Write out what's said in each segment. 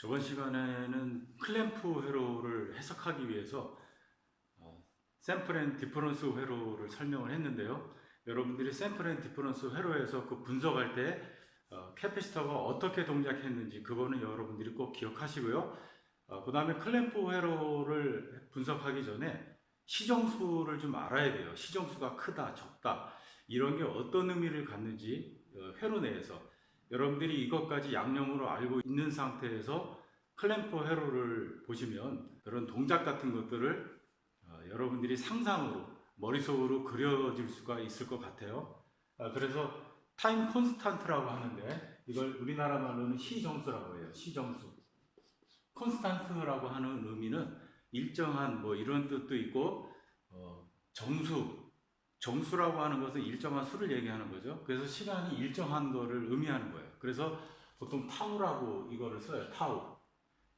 저번 시간에는 클램프 회로를 해석하기 위해서 샘플 앤 디퍼런스 회로를 설명을 했는데요. 여러분들이 샘플 앤 디퍼런스 회로에서 그 분석할 때 캐패시터가 어떻게 동작했는지 그거는 여러분들이 꼭 기억하시고요. 그 다음에 클램프 회로를 분석하기 전에 시정수를 좀 알아야 돼요. 시정수가 크다, 적다 이런 게 어떤 의미를 갖는지 회로 내에서 여러분들이 이것까지 양념으로 알고 있는 상태에서 클램프 회로를 보시면 그런 동작 같은 것들을 여러분들이 상상으로 머릿속으로 그려질 수가 있을 것 같아요. 그래서 타임 콘스탄트라고 하는데 이걸 우리나라 말로는 시정수라고 해요. 시정수. 콘스탄트라고 하는 의미는 일정한 뭐 이런 뜻도 있고 정수라고 하는 것은 일정한 수를 얘기하는 거죠. 그래서 시간이 일정한 거를 의미하는 거예요. 그래서 보통 타우라고 이거를 써요.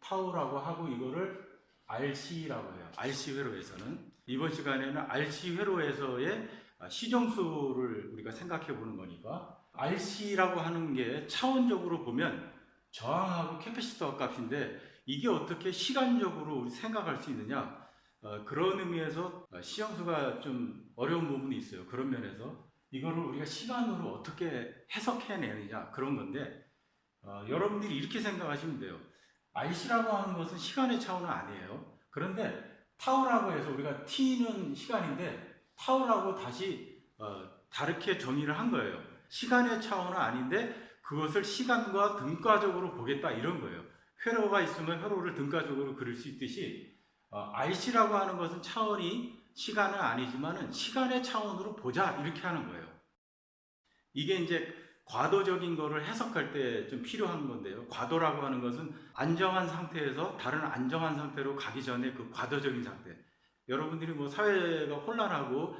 타우라고 하고 이거를 RC라고 해요. RC 회로에서는 이번 시간에는 RC 회로에서의 시정수를 우리가 생각해 보는 거니까 RC라고 하는 게 차원적으로 보면 저항하고 캐패시터 값인데 이게 어떻게 시간적으로 우리 생각할 수 있느냐 그런 의미에서 시정수가 좀 어려운 부분이 있어요. 그런 면에서 이거를 우리가 시간으로 어떻게 해석해내느냐 그런 건데 여러분들이 이렇게 생각하시면 돼요. RC라고 하는 것은 시간의 차원은 아니에요. 그런데 타우라고 해서 우리가 T는 시간인데 타우라고 다시 다르게 정의를 한 거예요. 시간의 차원은 아닌데 그것을 시간과 등가적으로 보겠다 이런 거예요. 회로가 있으면 회로를 등가적으로 그릴 수 있듯이 RC라고 하는 것은 차원이 시간은 아니지만은 시간의 차원으로 보자 이렇게 하는 거예요. 이게 이제 과도적인 거를 해석할 때 좀 필요한 건데요. 과도라고 하는 것은 안정한 상태에서 다른 안정한 상태로 가기 전에 그 과도적인 상태. 여러분들이 뭐 사회가 혼란하고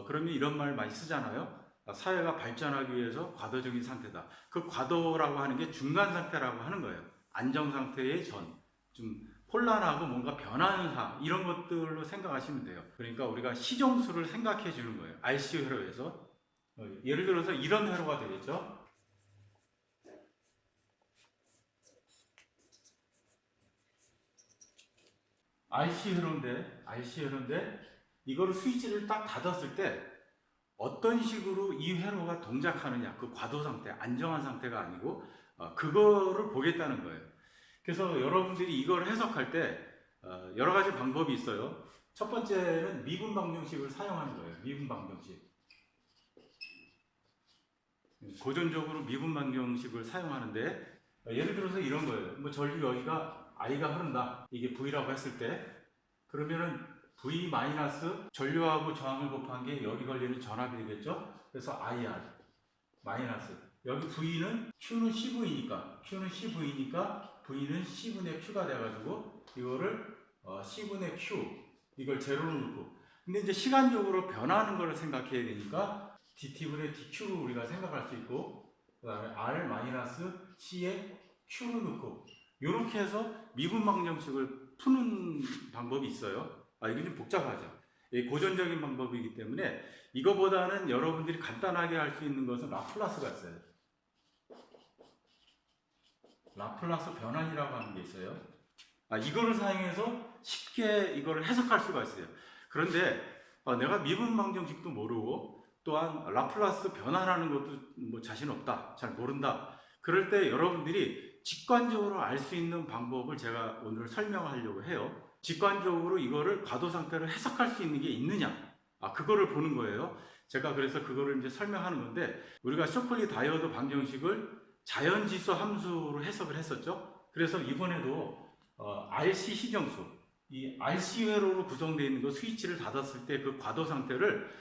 그러면 이런 말 많이 쓰잖아요. 사회가 발전하기 위해서 과도적인 상태다. 그 과도라고 하는 게 중간 상태라고 하는 거예요. 안정 상태의 전. 좀 혼란하고 뭔가 변하는 상 이런 것들로 생각하시면 돼요. 그러니까 우리가 시정수를 생각해 주는 거예요. RC 회로에서. 예를 들어서 이런 회로가 되겠죠. RC 회로인데 이거를 스위치를 딱 닫았을 때 어떤 식으로 이 회로가 동작하느냐 그 과도 상태, 안정한 상태가 아니고 그거를 보겠다는 거예요. 그래서 여러분들이 이걸 해석할 때 여러 가지 방법이 있어요. 첫 번째는 미분 방정식을 사용하는 거예요. 미분 방정식. 고전적으로 미분 방정식을 사용하는데 예를 들어서 이런 거예요. 뭐 전류 여기가 I가 흐른다. 이게 V라고 했을 때 그러면은 V 마이너스 전류하고 저항을 곱한 게 여기 걸리는 전압이 되겠죠. 그래서 IR 마이너스 여기 V는 Q는 CV니까 V는 C분의 Q가 돼가지고 이거를 C분의 Q 이걸 제로로 놓고 근데 이제 시간적으로 변하는 걸 생각해야 되니까 dt분의 dq로 우리가 생각할 수 있고 그 다음에 r-c에 q를 넣고 이렇게 해서 미분 방정식을 푸는 방법이 있어요. 이게 좀 복잡하죠. 고전적인 방법이기 때문에 이거보다는 여러분들이 간단하게 할 수 있는 것은 라플라스가 있어요. 라플라스 변환이라고 하는 게 있어요. 이거를 사용해서 쉽게 이거를 해석할 수가 있어요. 그런데 내가 미분 방정식도 모르고 또한 라플라스 변화라는 것도 뭐 자신 없다, 잘 모른다. 그럴 때 여러분들이 직관적으로 알 수 있는 방법을 제가 오늘 설명하려고 해요. 직관적으로 이거를 과도 상태를 해석할 수 있는 게 있느냐? 그거를 보는 거예요. 제가 그래서 그거를 이제 설명하는 건데 우리가 쇼클리 다이오드 방정식을 자연지수 함수로 해석을 했었죠. 그래서 이번에도 RC 시정수, 이 RC 회로로 구성되어 있는 그 스위치를 닫았을 때 그 과도 상태를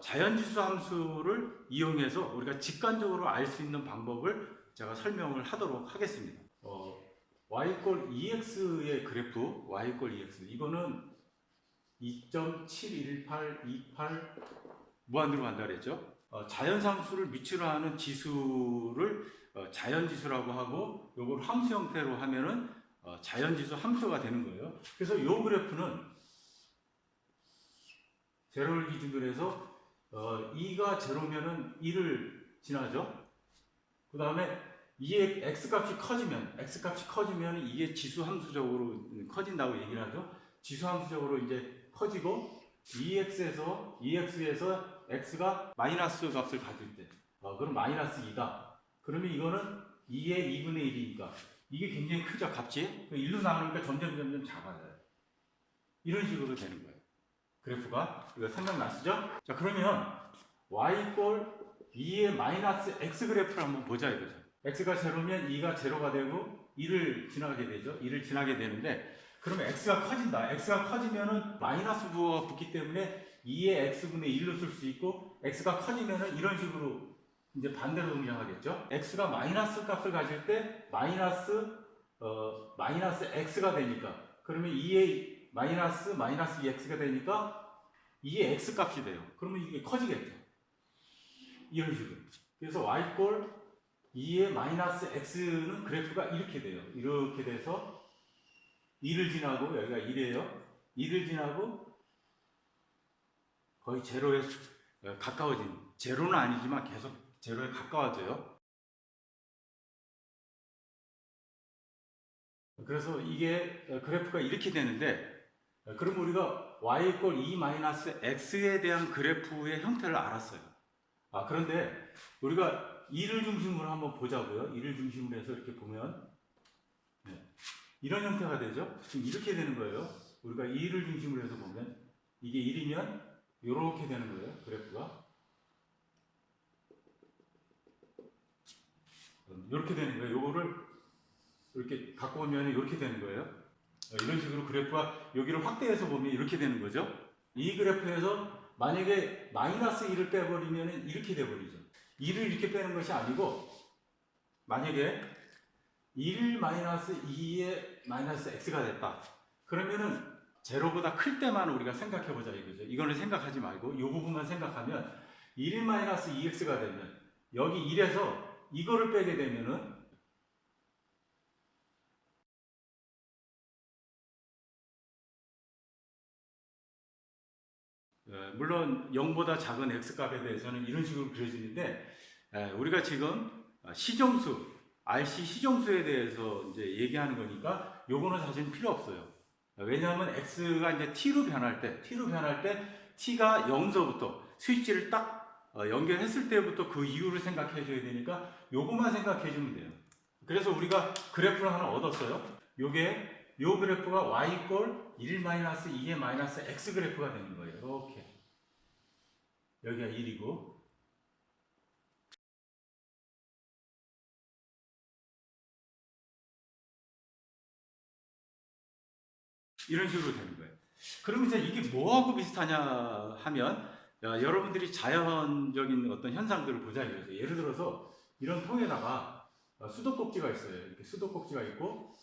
자연지수 함수를 이용해서 우리가 직관적으로 알 수 있는 방법을 제가 설명을 하도록 하겠습니다. y = ex의 그래프, y = ex 이거는 2.71828 무한대로 간다 그랬죠. 자연상수를 미치로 하는 지수를 자연지수라고 하고 이걸 함수 형태로 하면은 자연지수 함수가 되는 거예요. 그래서 이 그래프는 제로를 기준으로 해서 2가 제로면은 1을 지나죠. 그 다음에 이게 x 값이 커지면 이게 지수 함수적으로 커진다고 얘기를 하죠. 지수 함수적으로 이제 커지고 ex에서 x가 마이너스 값을 가질 때, 그럼 마이너스 2다. 그러면 이거는 2의 2분의 1이니까 이게 굉장히 크죠, 값이. 1로 나누니까 점점 작아져요. 이런 식으로 되는 거예요. 그래프가. 이거 생각나시죠? 자, 그러면 y 꼴 2의 마이너스 x 그래프를 한번 보자 이거죠. x가 제로면 2가 제로가 되고 2를 지나가게 되죠. 2를 지나게 되는데, 그러면 x가 커진다. x가 커지면은 마이너스 부호가 붙기 때문에 2의 x분의 1로 쓸 수 있고, x가 커지면은 이런 식으로 이제 반대로 동작하겠죠. x가 마이너스 값을 가질 때 마이너스 x가 되니까, 그러면 2의 마이너스 2x가 되니까 2의 x 값이 돼요. 그러면 이게 커지겠죠. 이런 식으로. 그래서 y꼴 2의 마이너스 x는 그래프가 이렇게 돼요. 이렇게 돼서 2를 지나고, 여기가 1이에요. 2를 지나고 거의 제로에 가까워진, 제로는 아니지만 계속 제로에 가까워져요. 그래서 이게 그래프가 이렇게 되는데, 그럼 우리가 y 꼴 2 마이너스 x에 대한 그래프의 형태를 알았어요. 그런데 우리가 2를 중심으로 한번 보자고요. 2를 중심으로 해서 이렇게 보면 이런 형태가 되죠. 지금 이렇게 되는 거예요. 우리가 2를 중심으로 해서 보면 이게 1이면 이렇게 되는 거예요. 그래프가 이렇게 되는 거예요. 요거를 이렇게 갖고 오면 이렇게 되는 거예요. 이런 식으로 그래프가 여기를 확대해서 보면 이렇게 되는 거죠. 이 그래프에서 만약에 마이너스 1을 빼버리면 이렇게 돼버리죠. 2를 이렇게 빼는 것이 아니고, 만약에 1 마이너스 2의 마이너스 x가 됐다. 그러면은 제로보다 클 때만 우리가 생각해 보자 이거죠. 이거는 생각하지 말고 이 부분만 생각하면 1 마이너스 2x가 되면 여기 1에서 이거를 빼게 되면은 물론 0보다 작은 x값에 대해서는 이런 식으로 그려지는데, 우리가 지금 시정수, RC 시정수에 대해서 이제 얘기하는 거니까 요거는 사실 필요 없어요. 왜냐하면 x가 이제 t로 변할 때 t가 0서부터 스위치를 딱 연결했을 때부터 그 이유를 생각해 줘야 되니까 요것만 생각해 주면 돼요. 그래서 우리가 그래프를 하나 얻었어요. 요 그래프가 y 꼴 1 마이너스 2의 마이너스 x 그래프가 되는 거예요. 이렇게. 여기가 1이고, 이런 식으로 되는 거예요. 그러면 이제 이게 뭐하고 비슷하냐 하면, 여러분들이 자연적인 어떤 현상들을 보자 이거죠. 예를 들어서 이런 통에다가 수도꼭지가 있어요. 이렇게 수도꼭지가 있고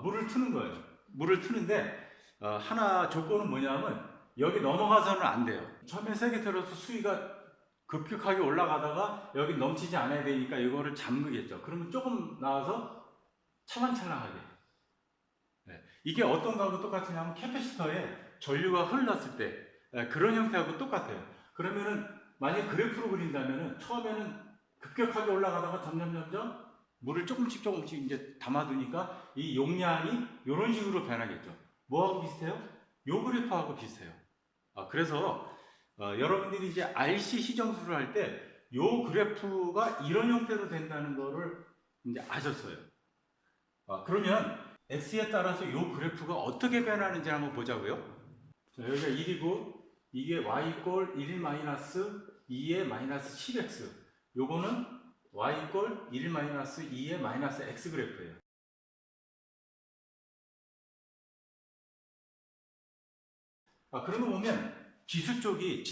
물을 트는 거예요. 물을 트는데 하나 조건은 뭐냐면 여기 넘어가서는 안 돼요. 처음에 세게 틀어서 수위가 급격하게 올라가다가 여기 넘치지 않아야 되니까 이거를 잠그겠죠. 그러면 조금 나와서 찰랑찰랑하게. 이게 어떤 거하고 똑같으냐면 캐패시터에 전류가 흘렀을 때 그런 형태하고 똑같아요. 그러면은 만약 그래프로 그린다면은 처음에는 급격하게 올라가다가 점점 물을 조금씩 이제 담아두니까 이 용량이 이런 식으로 변하겠죠. 뭐하고 비슷해요? 요 그래프하고 비슷해요. 그래서 여러분들이 이제 RC 시정수를 할 때 요 그래프가 이런 형태로 된다는 거를 이제 아셨어요. 그러면 x에 따라서 요 그래프가 어떻게 변하는지 한번 보자고요. 자, 여기가 1이고 이게 y 꼴 1 마이너스 2의 마이너스 10x, 요거는 y 꼴 1 마이너스 2의 마이너스 x 그래프예요. 그런 거 보면 지수 쪽이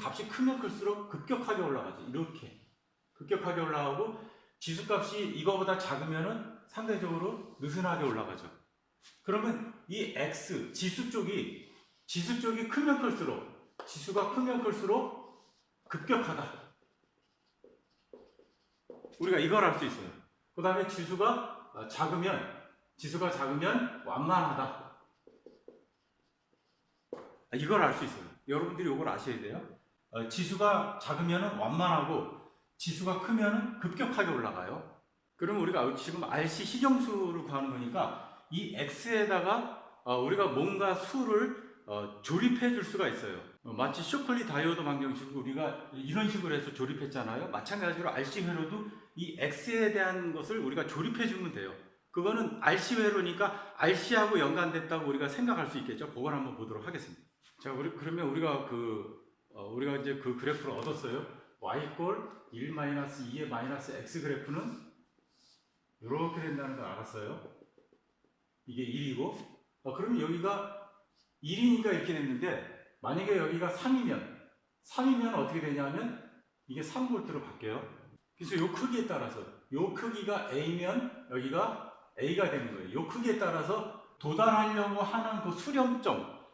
값이 크면 클수록 급격하게 올라가죠. 이렇게 급격하게 올라가고, 지수 값이 이거보다 작으면은 상대적으로 느슨하게 올라가죠. 그러면 이 x 지수 쪽이 크면 클수록, 지수가 크면 클수록 급격하다. 우리가 이걸 알 수 있어요. 그 다음에 지수가 작으면 완만하다. 이걸 알 수 있어요. 여러분들이 이걸 아셔야 돼요. 지수가 작으면 완만하고 지수가 크면 급격하게 올라가요. 그럼 우리가 지금 RC 시정수를 구하는 거니까 이 X에다가 우리가 뭔가 수를 조립해 줄 수가 있어요. 마치 쇼클리 다이오드 방정식을 우리가 이런 식으로 해서 조립했잖아요. 마찬가지로 RC 회로도 이 X에 대한 것을 우리가 조립해 주면 돼요. 그거는 RC 회로니까 RC하고 연관됐다고 우리가 생각할 수 있겠죠. 그걸 한번 보도록 하겠습니다. 자, 그러면 우리가 이제 그 그래프를 얻었어요. y 꼴 1-2의 마이너스 x 그래프는 이렇게 된다는 걸 알았어요. 이게 1이고, 그러면 여기가 1이니까 이렇게 됐는데, 만약에 여기가 3이면 어떻게 되냐면 이게 3V로 바뀌어요. 그래서 이 크기에 따라서 이 크기가 A면 여기가 A가 되는 거예요. 이 크기에 따라서 도달하려고 하는 그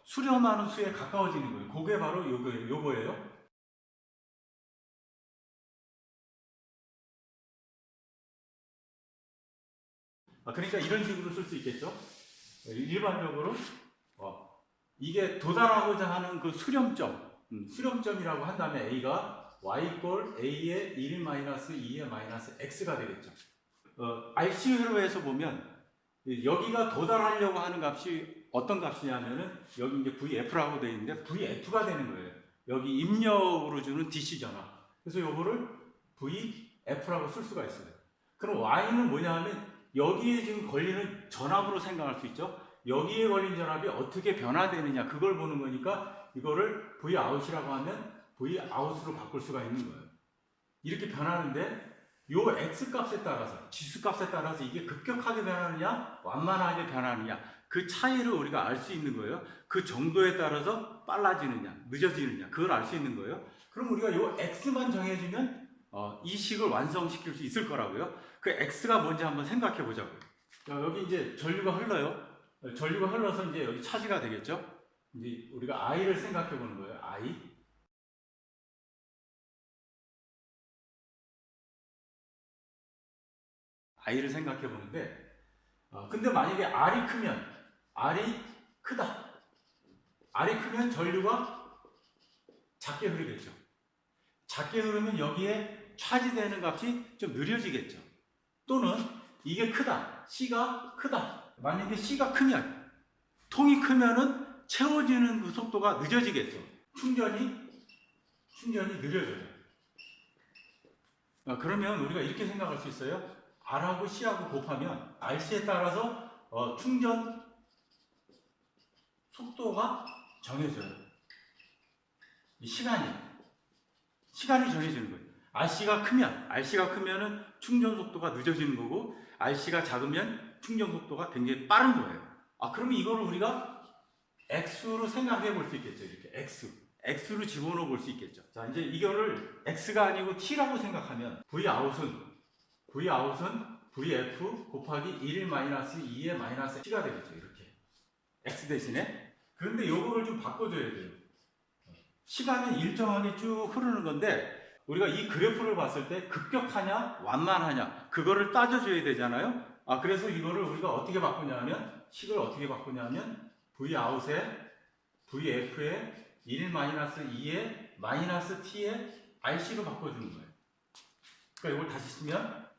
수렴하는 수에 가까워지는 거예요. 그게 바로 요거예요. 그러니까 이런 식으로 쓸 수 있겠죠. 일반적으로 이게 도달하고자 하는 그 수렴점이라고 한다면 A가 Y꼴 A의 1-2의 마이너스 X가 되겠죠. RC 회로에서 보면 여기가 도달하려고 하는 값이 어떤 값이냐면은 여기 이제 VF라고 되어 있는데 VF가 되는 거예요. 여기 입력으로 주는 DC 전압. 그래서 요거를 VF라고 쓸 수가 있어요. 그럼 Y는 뭐냐 하면 여기에 지금 걸리는 전압으로 생각할 수 있죠. 여기에 걸린 전압이 어떻게 변화되느냐 그걸 보는 거니까 이거를 Vout이라고 하면 Vout으로 바꿀 수가 있는 거예요. 이렇게 변하는데 요 X값에 따라서 지수값에 따라서 이게 급격하게 변하느냐 완만하게 변하느냐 그 차이를 우리가 알 수 있는 거예요. 그 정도에 따라서 빨라지느냐 늦어지느냐 그걸 알 수 있는 거예요. 그럼 우리가 요 X만 정해주면 이 식을 완성시킬 수 있을 거라고요. 그 X가 뭔지 한번 생각해 보자고요. 자, 여기 이제 전류가 흘러요. 전류가 흘러서 이제 여기 차지가 되겠죠. 이제 우리가 I를 생각해 보는 거예요. I를 생각해 보는데, 근데 만약에 R이 크다. R이 크면 전류가 작게 흐르겠죠. 작게 흐르면 여기에 차지되는 값이 좀 느려지겠죠. 또는 이게 크다. C가 크다. 만약에 C가 크면, 통이 크면은 채워지는 그 속도가 늦어지겠죠. 충전이 느려져요. 그러면 우리가 이렇게 생각할 수 있어요. R하고 C하고 곱하면 RC에 따라서 충전 속도가 정해져요. 이 시간이 정해지는 거예요. RC가 크면은 충전 속도가 늦어지는 거고 RC가 작으면 충전 속도가 굉장히 빠른 거예요. 그러면 이거를 우리가 X로 생각해 볼 수 있겠죠. 이렇게 X로 집어넣어 볼 수 있겠죠. 자, 이제 이거를 X가 아니고 T라고 생각하면 Vout은 VF 곱하기 1-2의 마이너스 T가 되겠죠. 이렇게 X 대신에. 그런데 요거를 좀 바꿔줘야 돼요. 시간은 일정하게 쭉 흐르는 건데 우리가 이 그래프를 봤을 때 급격하냐 완만하냐 그거를 따져줘야 되잖아요. 그래서 이거를 우리가 어떻게 바꾸냐면 식을 어떻게 바꾸냐면 Vout에 VF에 1-2의 마이너스 T의 RC로 바꿔주는 거예요. 그러니까 이걸 다시 쓰면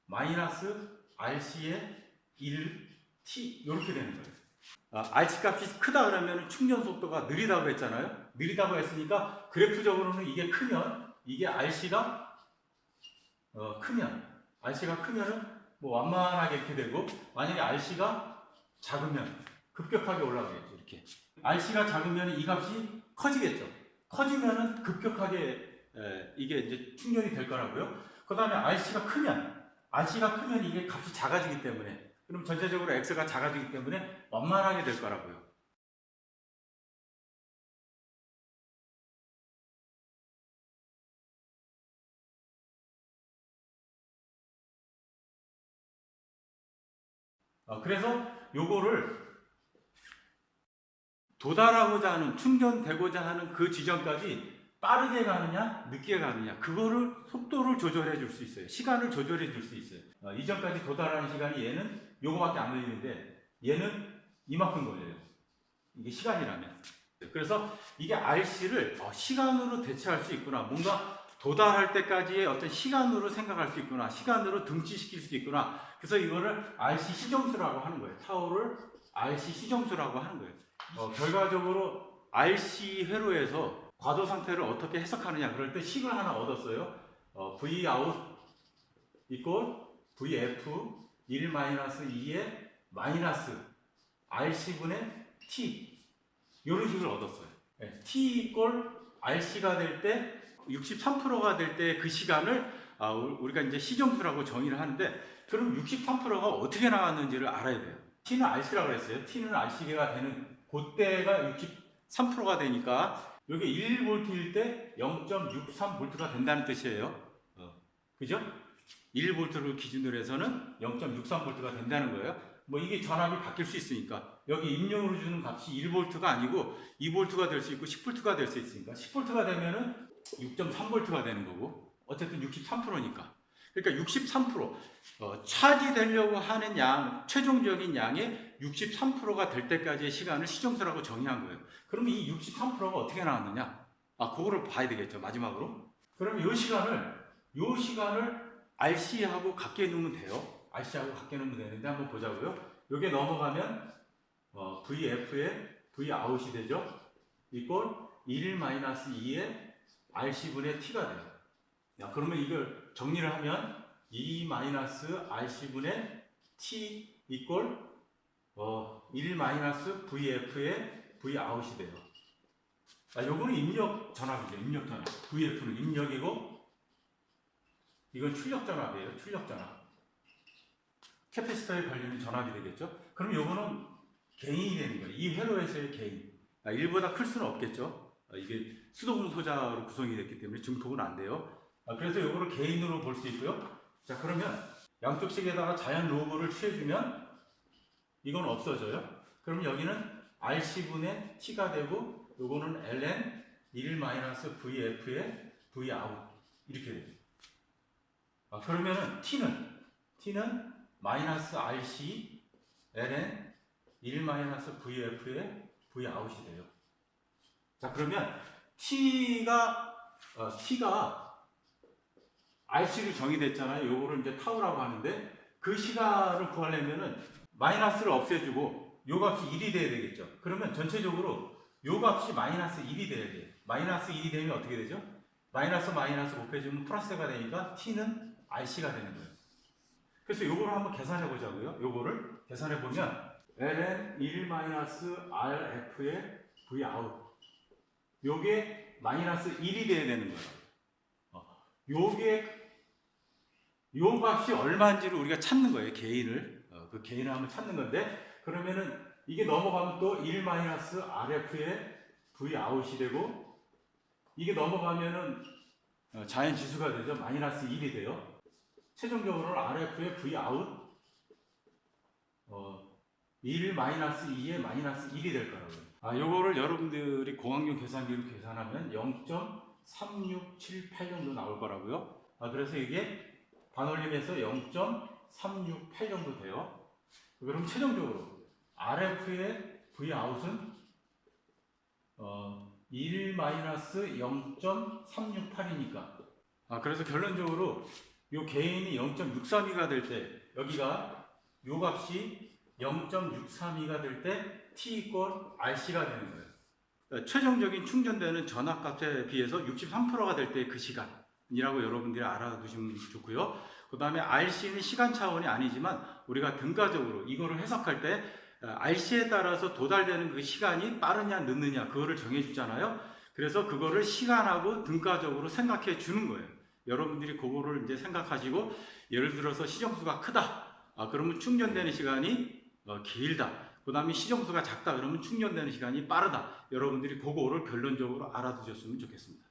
마이너스 RC의 1T 이렇게 되는 거예요. RC 값이 크다 그러면 충전 속도가 느리다고 했잖아요. 느리다고 했으니까 그래프적으로는 이게 크면 이게 RC가 크면은 뭐 완만하게 이렇게 되고 만약에 RC가 작으면 급격하게 올라가겠죠. 이렇게 RC가 작으면 이 값이 커지겠죠. 커지면은 급격하게 이게 이제 충전이 될 거라고요. 그 다음에 RC가 크면 이게 값이 작아지기 때문에 그럼 전체적으로 X가 작아지기 때문에 완만하게 될 거라고요. 그래서 요거를 도달하고자 하는 충전되고자 하는 그 지점까지 빠르게 가느냐 늦게 가느냐 그거를 속도를 조절해 줄 수 있어요. 시간을 조절해 줄 수 있어요. 이전까지 도달하는 시간이 얘는 요거밖에 안 걸리는데 얘는 이만큼 걸려요. 이게 시간이라면. 그래서 이게 RC를 시간으로 대체할 수 있구나. 뭔가 도달할 때까지의 어떤 시간으로 생각할 수 있구나. 시간으로 등치시킬 수 있구나. 그래서 이거를 RC 시정수라고 하는 거예요. 타우를 RC 시정수라고 하는 거예요. 결과적으로 RC 회로에서 과도 상태를 어떻게 해석하느냐. 그럴 때 식을 하나 얻었어요. V out 이꼴 VF 1-2의 마이너스 RC분의 T 이런 식을 얻었어요. 네, T 이꼴 RC가 될 때 63%가 될 때 그 시간을 우리가 이제 시정수라고 정의를 하는데 그럼 63%가 어떻게 나왔는지를 알아야 돼요. T는 RC라고 했어요. T는 RC가 되는 그때가 63%가 되니까 여기 1V일 때 0.63V가 된다는 뜻이에요. 그죠? 1V를 기준으로 해서는 0.63V가 된다는 거예요. 뭐 이게 전압이 바뀔 수 있으니까 여기 입력으로 주는 값이 1V가 아니고 2V가 될 수 있고 10V가 될 수 있으니까 10V가 되면은 6.3V가 되는 거고 어쨌든 63%니까 그러니까 63% 차지되려고 하는 양 최종적인 양의 63%가 될 때까지의 시간을 시정수라고 정의한 거예요. 그러면 이 63%가 어떻게 나왔느냐? 그거를 봐야 되겠죠. 마지막으로. 그러면 이 시간을 RC하고 같게 놓으면 돼요. RC하고 같게 놓으면 되는데 한번 보자고요. 여기에 넘어가면 VF의 V 아웃이 되죠. 이꼴 1-2의 RC분의 T가 돼요. 그러면 이걸 정리를 하면 2-RC분의 T 이꼴 1-VF의 V 아웃이 돼요. 요거는 입력 전압이죠. 입력 전압. VF는 입력이고 이건 출력 전압이에요. 출력 전압. 캐패시터에 걸리는 전압이 되겠죠. 그럼 요거는 개인이 되는 거예요. 이 회로에서의 개인. 1보다 클 수는 없겠죠. 이게 수동운 소자로 구성이 됐기 때문에 증폭은 안 돼요. 그래서 요거를 개인으로 볼 수 있고요. 자, 그러면 양쪽 식에다가 자연 로그를 취해주면 이건 없어져요. 그럼 여기는 RC분의 T가 되고 요거는 ln 1-VF의 V 아웃 이렇게 돼요. 그러면은 T는 마이너스 RC ln 1-VF의 V 아웃이 돼요. 자, 그러면 T가 RC로 정의됐잖아요. 요거를 이제 타우라고 하는데 그 시간을 구하려면은 마이너스를 없애주고 요 값이 1이 돼야 되겠죠. 그러면 전체적으로 요 값이 마이너스 1이 돼야 돼요. 마이너스 1이 되면 어떻게 되죠? 마이너스 곱해주면 플러스가 되니까 T는 RC가 되는 거예요. 그래서 요거를 한번 계산해 보자고요. 요거를 계산해 보면 ln 1-RF의 V 아웃 요게 마이너스 1이 돼야 되는 거예요. 요 값이 얼마인지를 우리가 찾는 거예요. 개인을. 그 개인을 한번 찾는 건데 그러면은 이게 넘어가면 또 1-RF의 V 아웃이 되고 이게 넘어가면은 자연 지수가 되죠. 마이너스 1이 돼요. 최종적으로는 RF의 V 아웃 1-2의 마이너스 1이 될 거라고요. 요거를 여러분들이 공학용 계산기로 계산하면 0.3678 정도 나올 거라고요. 그래서 이게 반올림에서 0.368 정도 돼요. 그럼 최종적으로 RF의 V 아웃은 1-0.368이니까 그래서 결론적으로 요 개인이 0.632가 될 때 여기가 요 값이 0.632가 될 때 T 이꼴 RC가 되는 거예요. 그러니까 최종적인 충전되는 전압값에 비해서 63%가 될 때 그 시간이라고 여러분들이 알아두시면 좋고요. 그 다음에 RC는 시간 차원이 아니지만 우리가 등가적으로 이거를 해석할 때 RC에 따라서 도달되는 그 시간이 빠르냐 늦느냐 그거를 정해주잖아요. 그래서 그거를 시간하고 등가적으로 생각해 주는 거예요. 여러분들이 그거를 이제 생각하시고 예를 들어서 시정수가 크다. 그러면 충전되는 시간이 길다. 그 다음에 시정수가 작다. 그러면 충전되는 시간이 빠르다. 여러분들이 그거를 결론적으로 알아두셨으면 좋겠습니다.